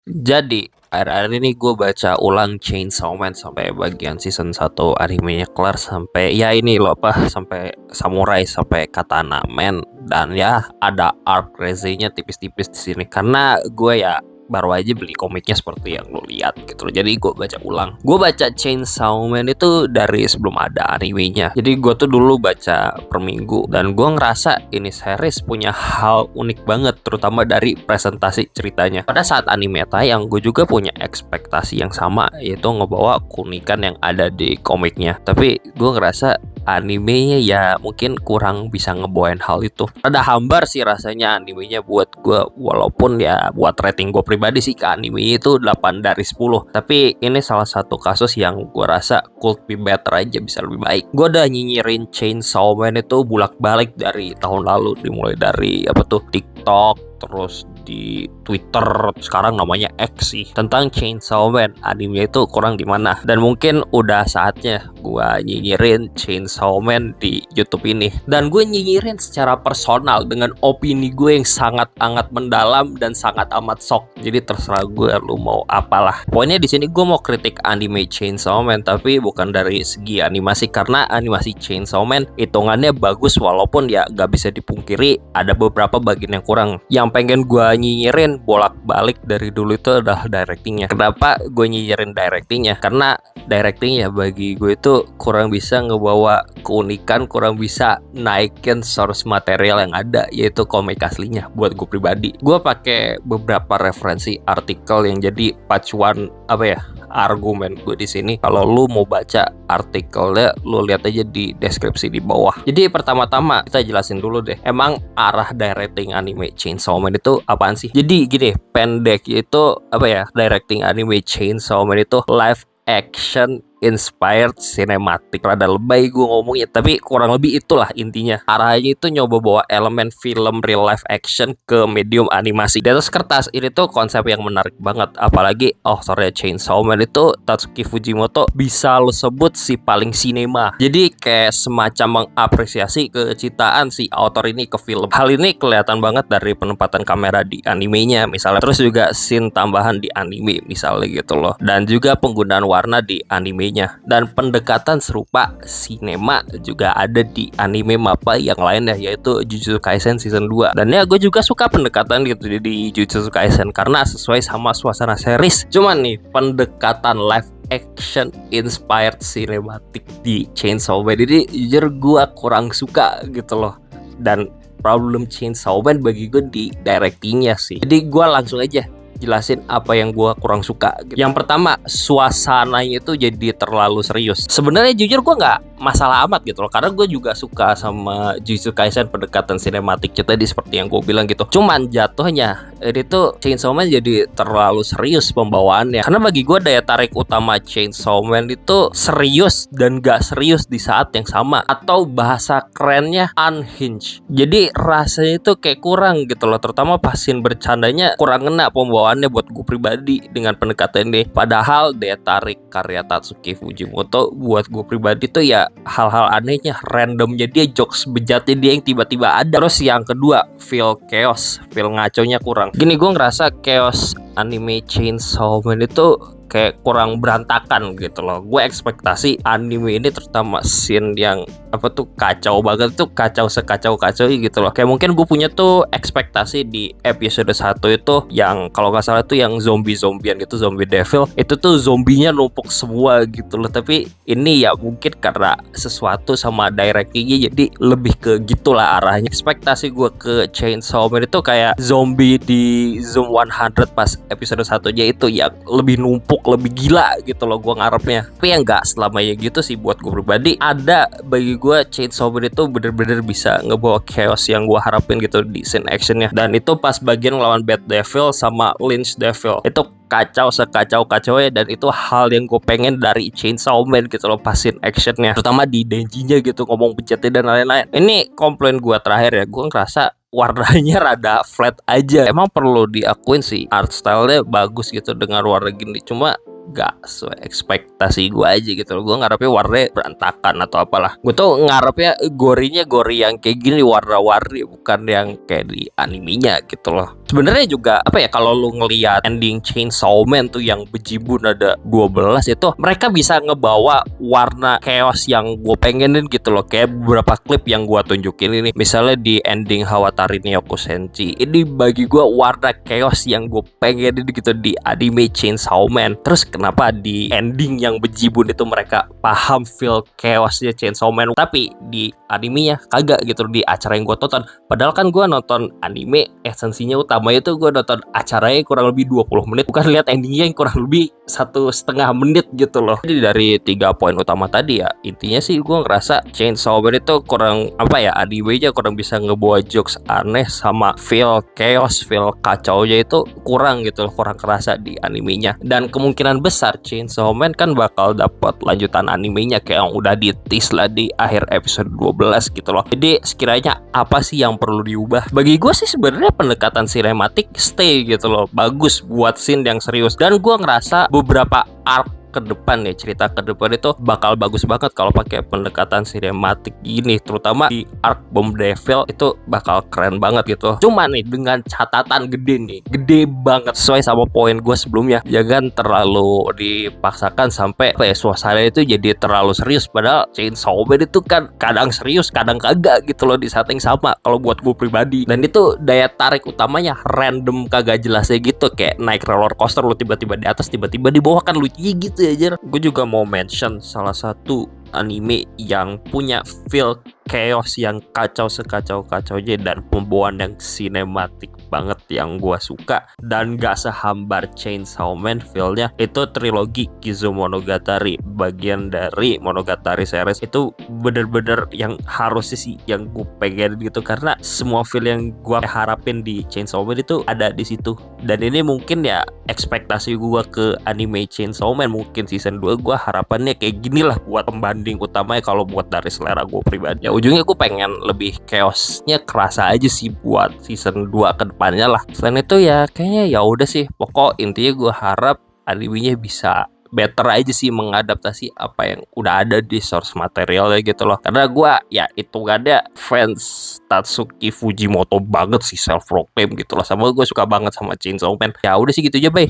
Jadi, akhir-akhir ini gue baca ulang Chainsaw Man sampai bagian season 1 animenya kelar sampai ya ini loh apa sampai samurai sampai katana man dan ya ada arc crazy-nya tipis-tipis di sini karena gue ya baru aja beli komiknya seperti yang lo lihat gitu loh. Jadi gue baca ulang. Gue baca Chainsaw Man itu dari sebelum ada animenya. Jadi gue tuh dulu baca per minggu dan gue ngerasa ini series punya hal unik banget terutama dari presentasi ceritanya. Pada saat anime tayang, gue juga punya ekspektasi yang sama yaitu ngebawa keunikan yang ada di komiknya. Tapi gue ngerasa animenya ya mungkin kurang bisa ngebawain hal itu. Ada hambar sih rasanya animenya buat gue, walaupun ya buat rating gue pribadi sih ke anime itu 8 dari 10. Tapi ini salah satu kasus yang gue rasa could be better aja, bisa lebih baik. Gue udah nyinyirin Chainsaw Man itu bulak-balik dari tahun lalu, dimulai dari apa tuh TikTok, terus di Twitter, sekarang namanya X sih, tentang Chainsaw Man anime itu kurang di mana. Dan mungkin udah saatnya gua nyinyirin Chainsaw Man di YouTube ini. Dan gue nyinyirin secara personal dengan opini gue yang sangat amat mendalam dan sangat amat sok. Jadi terserah gue lu mau apalah. Pokoknya di sini gue mau kritik anime Chainsaw Man tapi bukan dari segi animasi, karena animasi Chainsaw Man hitungannya bagus walaupun ya gak bisa dipungkiri ada beberapa bagian yang kurang. Yang pengen gue nyinyirin bolak-balik dari dulu itu adalah directingnya. Kenapa gue nyinyirin directingnya? Karena directingnya bagi gue itu kurang bisa ngebawa keunikan, kurang bisa naikin source material yang ada, yaitu komik aslinya. Buat gue pribadi, gue pakai beberapa referensi artikel yang jadi pacuan apa ya, argumen gue di sini. Kalau lu mau baca artikelnya, lu lihat aja di deskripsi di bawah. Jadi pertama-tama kita jelasin dulu deh, emang arah directing anime Chainsaw Man itu apaan sih? Jadi gini, pendek itu apa ya, directing anime Chainsaw Man itu live action inspired cinematic. Rada lebay gue ngomongnya, tapi kurang lebih itulah intinya. Arahnya itu nyoba bawa elemen film real life action ke medium animasi di atas kertas. Ini tuh konsep yang menarik banget. Apalagi authornya Chainsaw Man itu Tatsuki Fujimoto bisa lo sebut si paling sinema. Jadi kayak semacam mengapresiasi keciptaan si author ini ke film. Hal ini kelihatan banget dari penempatan kamera di animenya misalnya, terus juga scene tambahan di anime misalnya gitu loh, dan juga penggunaan warna di anime. Dan pendekatan serupa sinema juga ada di anime MAPPA yang lainnya, yaitu Jujutsu Kaisen season 2. Dan ya gue juga suka pendekatan gitu di Jujutsu Kaisen karena sesuai sama suasana series. Cuman nih, pendekatan live action inspired cinematic di Chainsaw Man ini jujur gue kurang suka gitu loh. Dan problem Chainsaw Man bagi gue di directingnya sih. Jadi gue langsung aja jelasin apa yang gue kurang suka gitu. Yang pertama, suasananya itu jadi terlalu serius. Sebenarnya jujur gue nggak masalah amat gitu loh, karena gue juga suka sama Jujutsu Kaisen pendekatan sinematiknya tadi seperti yang gue bilang gitu. Cuman jatuhnya ini tuh Chainsaw Man jadi terlalu serius pembawaannya. Karena bagi gue daya tarik utama Chainsaw Man itu serius dan gak serius di saat yang sama, atau bahasa kerennya unhinged. Jadi rasanya itu kayak kurang gitu loh, terutama pas scene bercandanya kurang ngena pembawaannya buat gue pribadi dengan pendekatan ini. Padahal daya tarik karya Tatsuki Fujimoto buat gue pribadi tuh ya hal-hal anehnya, randomnya dia, jokes bejatnya dia yang tiba-tiba ada. Terus yang kedua, feel chaos, feel ngaconya kurang. Gini, gue ngerasa chaos anime Chainsaw Man itu kayak kurang berantakan gitu loh. Gue ekspektasi anime ini terutama scene yang apa tuh kacau banget, tuh kacau sekacau-kacau gitu loh. Kayak mungkin gue punya tuh ekspektasi di episode 1 itu yang kalau nggak salah tuh yang zombie-zombian gitu, zombie devil. Itu tuh zombinya numpuk semua gitu loh. Tapi ini ya mungkin karena sesuatu sama directingnya jadi lebih ke gitulah arahnya. Ekspektasi gue ke Chainsaw Man itu kayak zombie di Zoom 100 pas episode 1-nya itu yang lebih numpuk, lebih gila gitu loh gue ngarepnya. Tapi yang gak selamanya gitu sih buat gue pribadi. Ada bagi gue Chainsaw Man itu bener-bener bisa ngebawa chaos yang gue harapin gitu di scene actionnya. Dan itu pas bagian ngelawan Bad Devil sama Lynch Devil, itu kacau sekacau-kacau ya. Dan itu hal yang gue pengen dari Chainsaw Man gitu loh pas scene actionnya, terutama di Denji-nya gitu, ngomong pencetnya dan lain-lain. Ini komplain gue terakhir ya, gue ngerasa warnanya rada flat aja. Emang perlu diakuin sih art style-nya bagus gitu dengan warna gini, cuma gak sesuai ekspektasi gue aja gitu loh. Gue ngarepnya warnanya berantakan atau apalah. Gue tuh ngarepnya gorinya gori yang kayak gini, warna-warni, bukan yang kayak di animenya gitu loh. Sebenarnya juga apa ya, kalau lu ngelihat ending Chainsaw Man tuh yang bejibun ada 12 itu, mereka bisa ngebawa warna chaos yang gue pengenin gitu loh. Kayak beberapa klip yang gue tunjukin ini, misalnya di ending Hawatari Nyoku Senshi, ini bagi gue warna chaos yang gue pengenin gitu di anime Chainsaw Man. Terus kenapa di ending yang bejibun itu mereka paham feel chaosnya Chainsaw Man, tapi di animenya kagak gitu di acara yang gue tonton. Padahal kan gue nonton anime esensinya utamanya tuh gue nonton acaranya kurang lebih 20 menit, bukan lihat endingnya yang kurang lebih 1,5 menit gitu loh. Jadi dari 3 poin utama tadi ya, intinya sih gue ngerasa Chainsaw Man itu kurang apa ya, animenya kurang bisa ngebawa jokes aneh sama feel chaos, feel kacaunya itu kurang gitu loh, kurang kerasa di animenya. Dan kemungkinan besar Chainsaw Man kan bakal dapat lanjutan animenya kayak yang udah di-tease lah di akhir episode 12 gitu loh. Jadi sekiranya apa sih yang perlu diubah? Bagi gue sih sebenarnya pendekatan sinematik stay gitu loh, bagus buat scene yang serius. Dan gue ngerasa beberapa arc ke depan nih, cerita ke depan itu bakal bagus banget kalau pakai pendekatan sinematik gini, terutama di arc Bomb Devil itu bakal keren banget gitu. Cuma nih dengan catatan gede nih, gede banget sesuai sama poin gue sebelumnya, jangan terlalu dipaksakan sampai suasana itu jadi terlalu serius. Padahal Chainsaw Man itu kan kadang serius kadang kagak gitu loh di setting sama kalau buat gue pribadi. Dan itu daya tarik utamanya random kagak jelasnya gitu, kayak naik roller coaster, lu tiba-tiba di atas tiba-tiba di bawah, kan lucu gitu aja. Gue juga mau mention salah satu anime yang punya feel chaos yang kacau sekacau-kacaunya dan pembawaan yang sinematik banget yang gue suka dan gak sehambar Chainsaw Man feelnya, itu trilogi Kizumonogatari. Bagian dari Monogatari series itu bener-bener yang harusnya sih yang gue pengen gitu, karena semua feel yang gue harapin di Chainsaw Man itu ada di situ. Dan ini mungkin ya ekspektasi gue ke anime Chainsaw Man, mungkin season 2 gue harapannya kayak gini lah buat pembanding utamanya kalau buat dari selera gue pribadi. Ya ujungnya gue pengen lebih chaosnya kerasa aja sih buat season 2 ke depannya lah. Selain itu ya kayaknya ya udah sih, pokok intinya gue harap animenya bisa better aja sih mengadaptasi apa yang udah ada di source materialnya gitu loh. Karena gue ya itu gak ada fans Tatsuki Fujimoto banget sih, self proclaim gitu loh, sama gue suka banget sama Chainsaw Man. Ya udah sih gitu aja, bye.